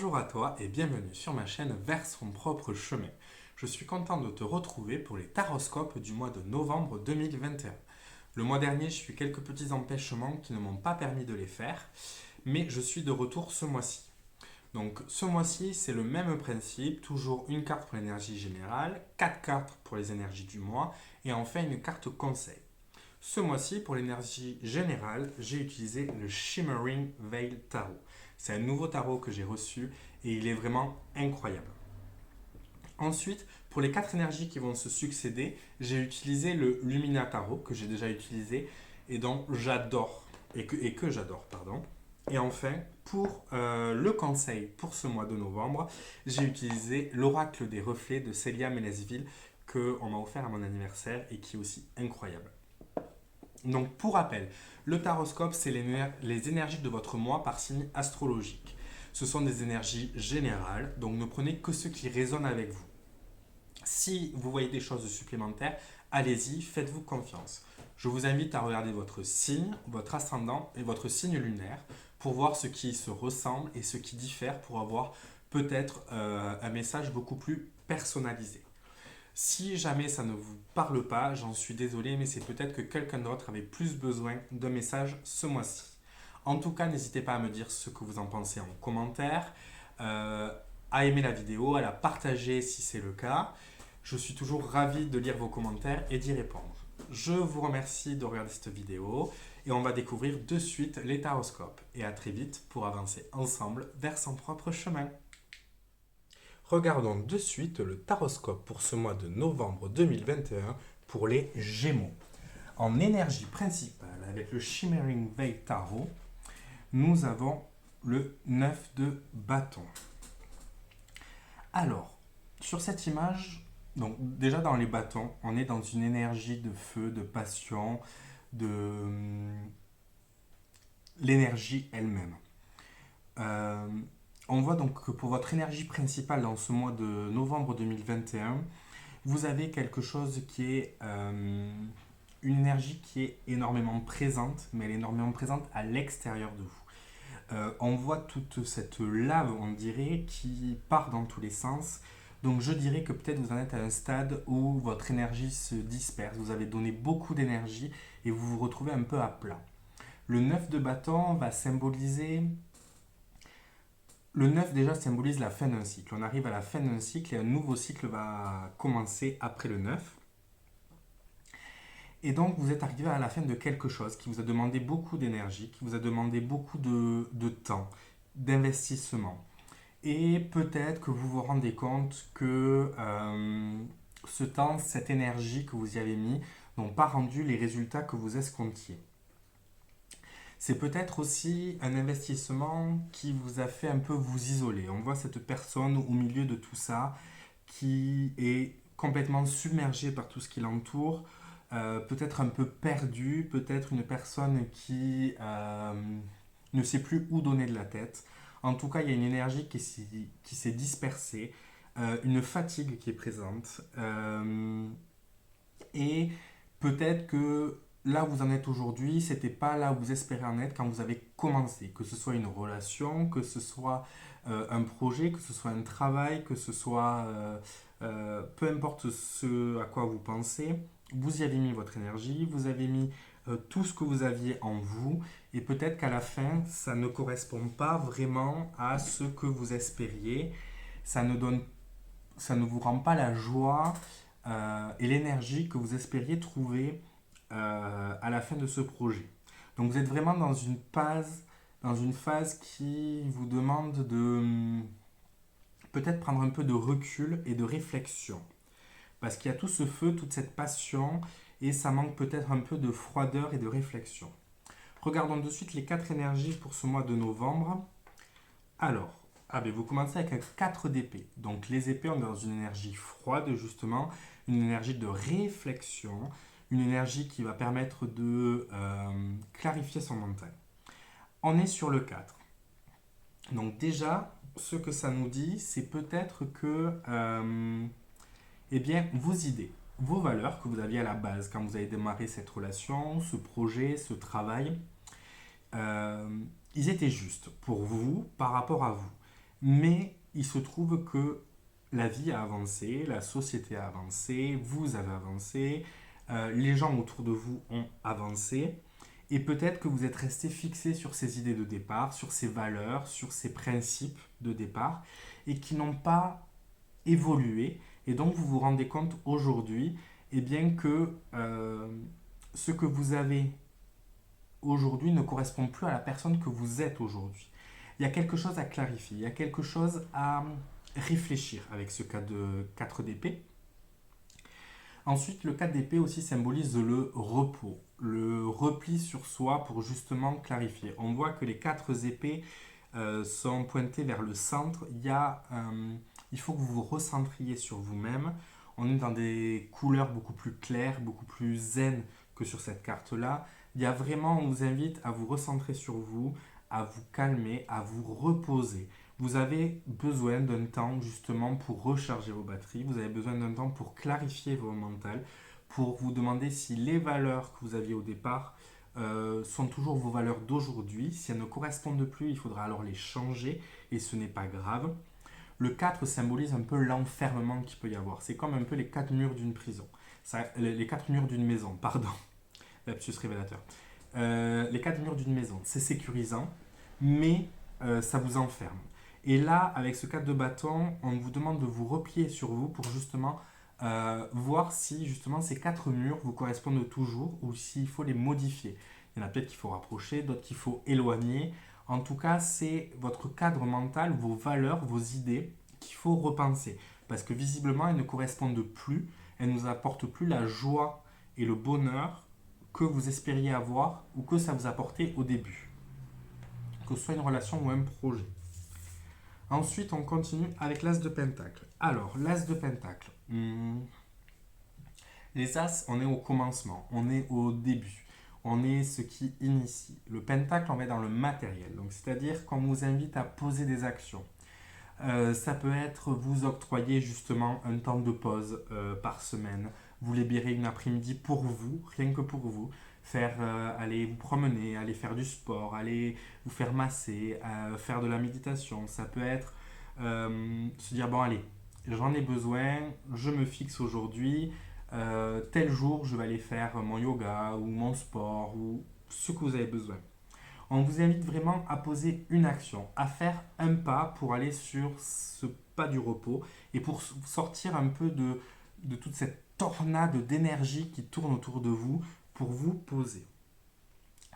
Bonjour à toi et bienvenue sur ma chaîne Vers son propre chemin. Je suis content de te retrouver pour les taroscopes du mois de novembre 2021. Le mois dernier, j'ai eu quelques petits empêchements qui ne m'ont pas permis de les faire, mais je suis de retour ce mois-ci. Donc ce mois-ci, c'est le même principe, toujours une carte pour l'énergie générale, 4 cartes pour les énergies du mois et enfin une carte conseil. Ce mois-ci, pour l'énergie générale, j'ai utilisé le Shimmering Veil Tarot. C'est un nouveau tarot que j'ai reçu et il est vraiment incroyable. Ensuite, pour les 4 énergies qui vont se succéder, j'ai utilisé le Lumina Tarot que j'ai déjà utilisé et dont j'adore et que j'adore, pardon. Et enfin, pour le conseil pour ce mois de novembre, j'ai utilisé l'Oracle des Reflets de Célia Ménesville qu'on m'a offert à mon anniversaire et qui est aussi incroyable. Donc, pour rappel, le taroscope, c'est les énergies de votre mois par signe astrologique. Ce sont des énergies générales, donc ne prenez que ce qui résonne avec vous. Si vous voyez des choses supplémentaires, allez-y, faites-vous confiance. Je vous invite à regarder votre signe, votre ascendant et votre signe lunaire pour voir ce qui se ressemble et ce qui diffère pour avoir peut-être un message beaucoup plus personnalisé. Si jamais ça ne vous parle pas, j'en suis désolé, mais c'est peut-être que quelqu'un d'autre avait plus besoin d'un message ce mois-ci. En tout cas, n'hésitez pas à me dire ce que vous en pensez en commentaire, à aimer la vidéo, à la partager si c'est le cas. Je suis toujours ravi de lire vos commentaires et d'y répondre. Je vous remercie de regarder cette vidéo et on va découvrir de suite les taroscopes. Et à très vite pour avancer ensemble vers son propre chemin. Regardons de suite le taroscope pour ce mois de novembre 2021 pour les Gémeaux. En énergie principale, avec le Shimmering Veil Tarot, nous avons le 9 de bâton. Alors, sur cette image, donc déjà dans les bâtons, on est dans une énergie de feu, de passion, de l'énergie elle-même. Euh, on voit donc que pour votre énergie principale dans ce mois de novembre 2021, vous avez quelque chose qui est une énergie qui est énormément présente, mais elle est énormément présente à l'extérieur de vous. On voit toute cette lave, on dirait, qui part dans tous les sens. Donc je dirais que peut-être vous en êtes à un stade où votre énergie se disperse, vous avez donné beaucoup d'énergie et vous vous retrouvez un peu à plat. Le 9 de bâton va symboliser... Le 9 déjà symbolise la fin d'un cycle. On arrive à la fin d'un cycle et un nouveau cycle va commencer après le 9. Et donc vous êtes arrivé à la fin de quelque chose qui vous a demandé beaucoup d'énergie, qui vous a demandé beaucoup de temps, d'investissement. Et peut-être que vous vous rendez compte que ce temps, cette énergie que vous y avez mis, n'ont pas rendu les résultats que vous escomptiez. C'est peut-être aussi un investissement qui vous a fait un peu vous isoler. On voit cette personne au milieu de tout ça qui est complètement submergée par tout ce qui l'entoure, peut-être un peu perdue, peut-être une personne qui ne sait plus où donner de la tête. En tout cas, il y a une énergie qui s'est dispersée, une fatigue qui est présente. Et peut-être que là où vous en êtes aujourd'hui, c'était pas là où vous espérez en être quand vous avez commencé. Que ce soit une relation, que ce soit un projet, que ce soit un travail, que ce soit peu importe ce à quoi vous pensez, vous y avez mis votre énergie, vous avez mis tout ce que vous aviez en vous, et peut-être qu'à la fin, ça ne correspond pas vraiment à ce que vous espériez. Ça ne donne, ça ne vous rend pas la joie et l'énergie que vous espériez trouver à la fin de ce projet. Donc vous êtes vraiment dans une phase qui vous demande de peut-être prendre un peu de recul et de réflexion. Parce qu'il y a tout ce feu, toute cette passion, et ça manque peut-être un peu de froideur et de réflexion. Regardons de suite les 4 énergies pour ce mois de novembre. Alors, vous commencez avec un 4 d'épée. Donc les épées, on est dans une énergie froide, justement, une énergie de réflexion, une énergie qui va permettre de clarifier son mental. On est sur le 4. Donc déjà, ce que ça nous dit, c'est peut-être que vos idées, vos valeurs que vous aviez à la base quand vous avez démarré cette relation, ce projet, ce travail, ils étaient justes pour vous par rapport à vous. Mais il se trouve que la vie a avancé, la société a avancé, vous avez avancé, les gens autour de vous ont avancé, et peut-être que vous êtes resté fixé sur ces idées de départ, sur ces valeurs, sur ces principes de départ, et qui n'ont pas évolué, et donc vous vous rendez compte aujourd'hui eh bien, que ce que vous avez aujourd'hui ne correspond plus à la personne que vous êtes aujourd'hui. Il y a quelque chose à clarifier, il y a quelque chose à réfléchir avec ce cas de 4 d'épée. Ensuite, le 4 d'épée aussi symbolise le repos, le repli sur soi pour justement clarifier. On voit que les 4 épées sont pointées vers le centre. Il faut que vous vous recentriez sur vous-même. On est dans des couleurs beaucoup plus claires, beaucoup plus zen que sur cette carte-là. Il y a vraiment, on vous invite à vous recentrer sur vous, à vous calmer, à vous reposer. Vous avez besoin d'un temps justement pour recharger vos batteries, vous avez besoin d'un temps pour clarifier vos mental, pour vous demander si les valeurs que vous aviez au départ sont toujours vos valeurs d'aujourd'hui. Si elles ne correspondent plus, il faudra alors les changer et ce n'est pas grave. Le 4 symbolise un peu l'enfermement qu'il peut y avoir. C'est comme un peu les 4 murs d'une prison. Les 4 murs d'une maison, pardon. Lapsus révélateur. Les 4 murs d'une maison, c'est sécurisant, mais ça vous enferme. Et là, avec ce 4 de bâton, on vous demande de vous replier sur vous pour justement voir si justement ces 4 murs vous correspondent toujours ou s'il faut les modifier. Il y en a peut-être qu'il faut rapprocher, d'autres qu'il faut éloigner. En tout cas, c'est votre cadre mental, vos valeurs, vos idées qu'il faut repenser. Parce que visiblement, elles ne correspondent plus, elles ne nous apportent plus la joie et le bonheur que vous espériez avoir ou que ça vous apportait au début. Que ce soit une relation ou un projet. Ensuite, on continue avec l'As de Pentacle. Alors, l'As de Pentacle. Les As, on est au commencement, on est au début. On est ce qui initie. Le Pentacle, on va dans le matériel. Donc, c'est-à-dire qu'on vous invite à poser des actions. Ça peut être vous octroyer justement un temps de pause par semaine. Vous libérez une après-midi pour vous, rien que pour vous. Aller vous promener, aller faire du sport, aller vous faire masser, faire de la méditation. Ça peut être se dire, bon allez, j'en ai besoin, je me fixe aujourd'hui, tel jour je vais aller faire mon yoga ou mon sport ou ce que vous avez besoin. On vous invite vraiment à poser une action, à faire un pas pour aller sur ce pas du repos et pour sortir un peu de toute cette tornade d'énergie qui tourne autour de vous pour vous poser.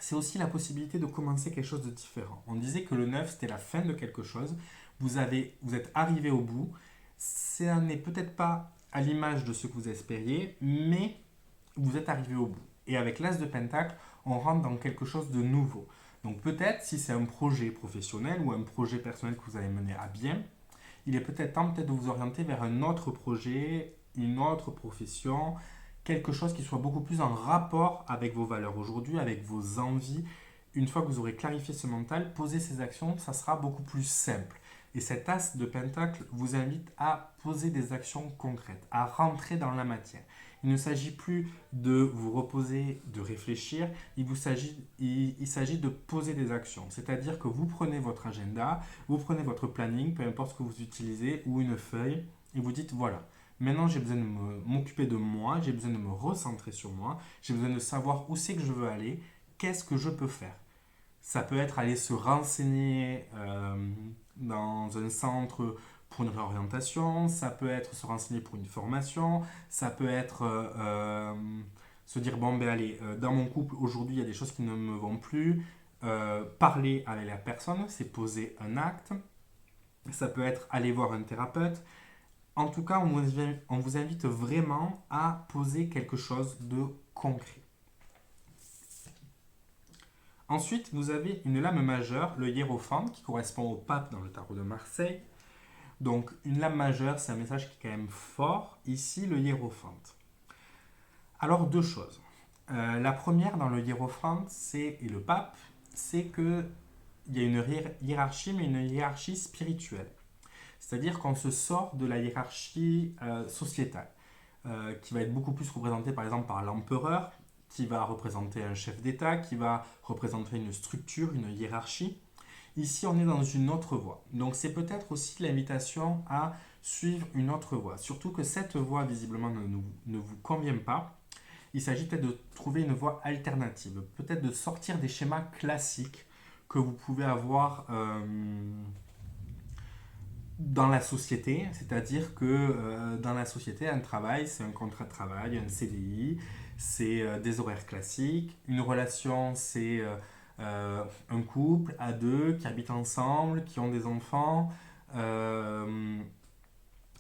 C'est aussi la possibilité de commencer quelque chose de différent. On disait que le 9 c'était la fin de quelque chose. Vous êtes arrivé au bout. Ça n'est peut-être pas à l'image de ce que vous espériez, mais vous êtes arrivé au bout. Et avec l'As de Pentacle, on rentre dans quelque chose de nouveau. Donc peut-être, si c'est un projet professionnel ou un projet personnel que vous allez mener à bien, il est peut-être temps de vous orienter vers un autre projet, une autre profession, quelque chose qui soit beaucoup plus en rapport avec vos valeurs aujourd'hui, avec vos envies. Une fois que vous aurez clarifié ce mental, poser ces actions, ça sera beaucoup plus simple. Et cet as de pentacle vous invite à poser des actions concrètes, à rentrer dans la matière. Il ne s'agit plus de vous reposer, de réfléchir, il s'agit de poser des actions. C'est-à-dire que vous prenez votre agenda, vous prenez votre planning, peu importe ce que vous utilisez, ou une feuille, et vous dites voilà, maintenant j'ai besoin de m'occuper de moi, j'ai besoin de me recentrer sur moi, j'ai besoin de savoir où c'est que je veux aller, qu'est-ce que je peux faire. Ça peut être aller se renseigner dans un centre pour une réorientation, ça peut être se renseigner pour une formation, ça peut être se dire bon ben allez, dans mon couple aujourd'hui il y a des choses qui ne me vont plus, parler avec la personne, c'est poser un acte, ça peut être aller voir un thérapeute. En tout cas, on vous invite vraiment à poser quelque chose de concret. Ensuite, vous avez une lame majeure, le hiérophante, qui correspond au pape dans le tarot de Marseille. Donc, une lame majeure, c'est un message qui est quand même fort. Ici, le hiérophante. Alors, deux choses. La première dans le hiérophante, et le pape, c'est qu'il y a une hiérarchie, mais une hiérarchie spirituelle. C'est-à-dire qu'on se sort de la hiérarchie sociétale, qui va être beaucoup plus représentée par exemple par l'empereur, qui va représenter un chef d'État, qui va représenter une structure, une hiérarchie. Ici, on est dans une autre voie. Donc, c'est peut-être aussi l'invitation à suivre une autre voie. Surtout que cette voie, visiblement, ne vous convient pas. Il s'agit peut-être de trouver une voie alternative. Peut-être de sortir des schémas classiques que vous pouvez avoir dans la société. C'est-à-dire que dans la société, un travail, c'est un contrat de travail, un CDI, c'est des horaires classiques. Une relation, c'est un couple à deux qui habitent ensemble, qui ont des enfants. Euh,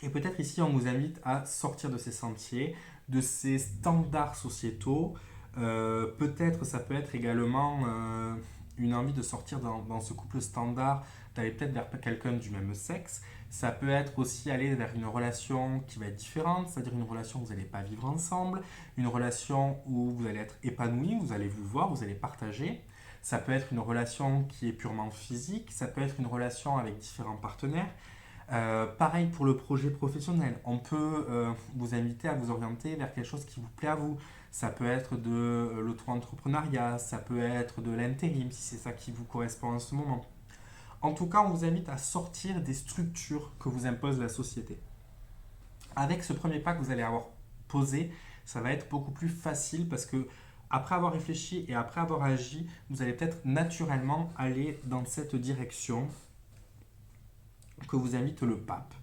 et peut-être ici, on vous invite à sortir de ces sentiers, de ces standards sociétaux. Peut-être, ça peut être également une envie de sortir dans ce couple standard, d'aller peut-être vers quelqu'un du même sexe. Ça peut être aussi aller vers une relation qui va être différente, c'est-à-dire une relation où vous n'allez pas vivre ensemble, une relation où vous allez être épanoui, vous allez vous voir, vous allez partager. Ça peut être une relation qui est purement physique, ça peut être une relation avec différents partenaires. Pareil pour le projet professionnel, on peut vous inviter à vous orienter vers quelque chose qui vous plaît à vous. Ça peut être de l'auto-entrepreneuriat, ça peut être de l'intérim si c'est ça qui vous correspond en ce moment. En tout cas, on vous invite à sortir des structures que vous impose la société. Avec ce premier pas que vous allez avoir posé, ça va être beaucoup plus facile parce que après avoir réfléchi et après avoir agi, vous allez peut-être naturellement aller dans cette direction que vous invite le pape.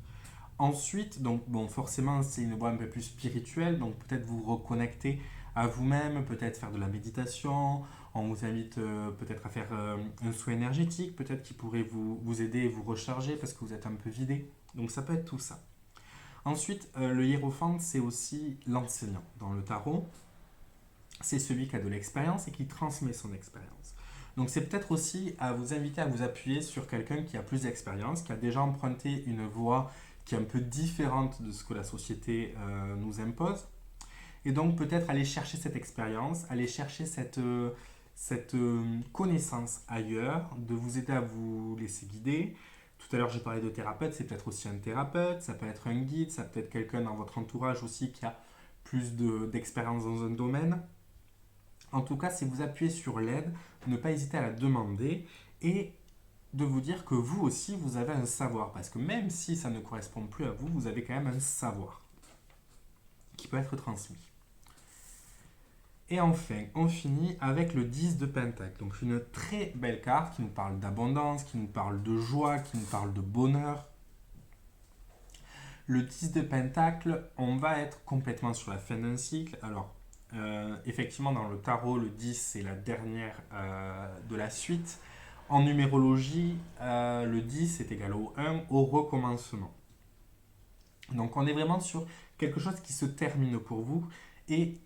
Ensuite, donc bon, forcément, c'est une voie un peu plus spirituelle, donc peut-être vous reconnecter à vous-même, peut-être faire de la méditation. On vous invite peut-être à faire un soin énergétique, peut-être qui pourrait vous aider et vous recharger parce que vous êtes un peu vidé. Donc ça peut être tout ça. Ensuite, le hiérophante, c'est aussi l'enseignant. Dans le tarot, c'est celui qui a de l'expérience et qui transmet son expérience. Donc c'est peut-être aussi à vous inviter à vous appuyer sur quelqu'un qui a plus d'expérience, qui a déjà emprunté une voie qui est un peu différente de ce que la société nous impose. Et donc peut-être aller chercher cette expérience, aller chercher cette connaissance ailleurs, de vous aider à vous laisser guider. Tout à l'heure, j'ai parlé de thérapeute, c'est peut-être aussi un thérapeute, ça peut être un guide, ça peut être quelqu'un dans votre entourage aussi qui a plus d'expérience dans un domaine. En tout cas, c'est vous appuyer sur l'aide, ne pas hésiter à la demander et de vous dire que vous aussi, vous avez un savoir. Parce que même si ça ne correspond plus à vous, vous avez quand même un savoir qui peut être transmis. Et enfin, on finit avec le 10 de Pentacle. Donc une très belle carte qui nous parle d'abondance, qui nous parle de joie, qui nous parle de bonheur. Le 10 de Pentacle, on va être complètement sur la fin d'un cycle. Alors, effectivement, dans le tarot, le 10, c'est la dernière de la suite. En numérologie, le 10 est égal au 1, au recommencement. Donc, on est vraiment sur quelque chose qui se termine pour vous et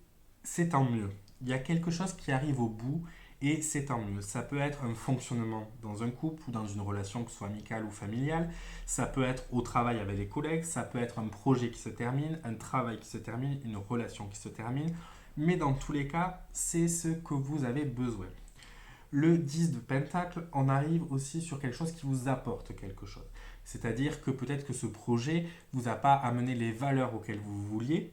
c'est tant mieux. Il y a quelque chose qui arrive au bout et c'est tant mieux. Ça peut être un fonctionnement dans un couple ou dans une relation, que ce soit amicale ou familiale. Ça peut être au travail avec des collègues. Ça peut être un projet qui se termine, un travail qui se termine, une relation qui se termine. Mais dans tous les cas, c'est ce que vous avez besoin. Le 10 de Pentacle, on arrive aussi sur quelque chose qui vous apporte quelque chose. C'est-à-dire que peut-être que ce projet ne vous a pas amené les valeurs auxquelles vous vouliez,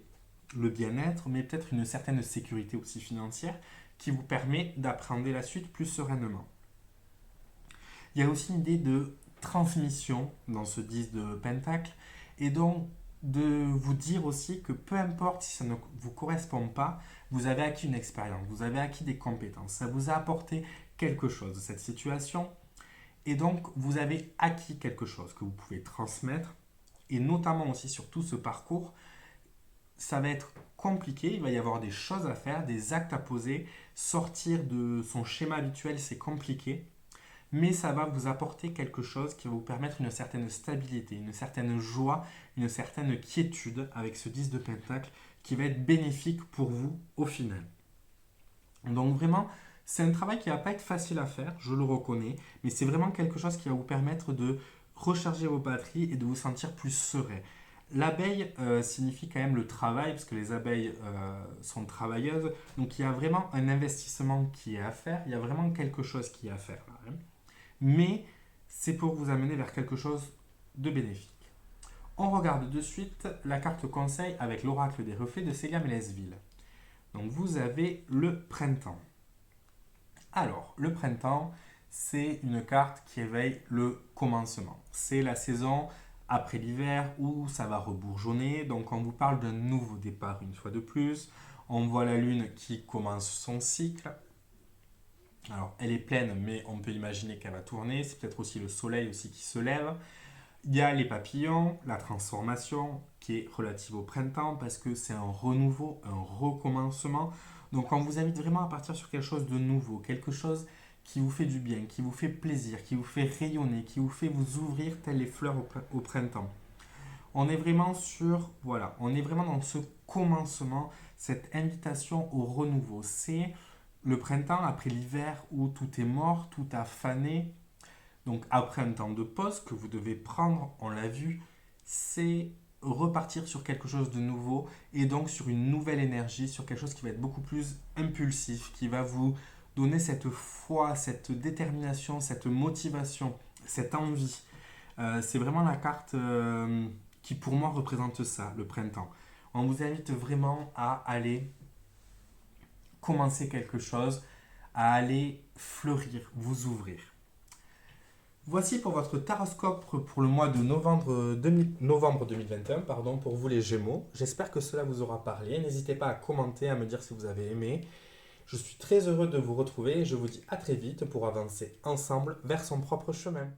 le bien-être, mais peut-être une certaine sécurité aussi financière qui vous permet d'appréhender la suite plus sereinement. Il y a aussi une idée de transmission dans ce 10 de Pentacle et donc de vous dire aussi que peu importe si ça ne vous correspond pas, vous avez acquis une expérience, vous avez acquis des compétences, ça vous a apporté quelque chose de cette situation et donc vous avez acquis quelque chose que vous pouvez transmettre et notamment aussi sur tout ce parcours, ça va être compliqué, il va y avoir des choses à faire, des actes à poser, sortir de son schéma habituel, c'est compliqué, mais ça va vous apporter quelque chose qui va vous permettre une certaine stabilité, une certaine joie, une certaine quiétude avec ce 10 de Pentacle qui va être bénéfique pour vous au final. Donc vraiment, c'est un travail qui ne va pas être facile à faire, je le reconnais, mais c'est vraiment quelque chose qui va vous permettre de recharger vos batteries et de vous sentir plus serein. L'abeille signifie quand même le travail, parce que les abeilles sont travailleuses. Donc il y a vraiment un investissement qui est à faire, il y a vraiment quelque chose qui est à faire là, hein. Mais c'est pour vous amener vers quelque chose de bénéfique. On regarde de suite la carte conseil avec l'oracle des reflets de Célia Mélesville. Donc vous avez le printemps. Alors, le printemps, c'est une carte qui éveille le commencement. C'est la saison après l'hiver où ça va rebourgeonner. Donc on vous parle d'un nouveau départ une fois de plus. On voit la lune qui commence son cycle. Alors elle est pleine, mais on peut imaginer qu'elle va tourner. C'est peut-être aussi le soleil aussi qui se lève. Il y a les papillons, la transformation qui est relative au printemps parce que c'est un renouveau, un recommencement. Donc on vous invite vraiment à partir sur quelque chose de nouveau, quelque chose qui vous fait du bien, qui vous fait plaisir, qui vous fait rayonner, qui vous fait vous ouvrir telles les fleurs au printemps. On est vraiment voilà, on est vraiment dans ce commencement, cette invitation au renouveau. C'est le printemps après l'hiver où tout est mort, tout a fané, donc après un temps de pause que vous devez prendre, on l'a vu, c'est repartir sur quelque chose de nouveau et donc sur une nouvelle énergie, sur quelque chose qui va être beaucoup plus impulsif, qui va vous donner cette foi, cette détermination, cette motivation, cette envie. C'est vraiment la carte qui pour moi représente ça, le printemps. On vous invite vraiment à aller commencer quelque chose, à aller fleurir, vous ouvrir. Voici pour votre taroscope pour le mois de novembre 2021, pardon, pour vous les Gémeaux. J'espère que cela vous aura parlé. N'hésitez pas à commenter, à me dire si vous avez aimé. Je suis très heureux de vous retrouver et je vous dis à très vite pour avancer ensemble vers son propre chemin.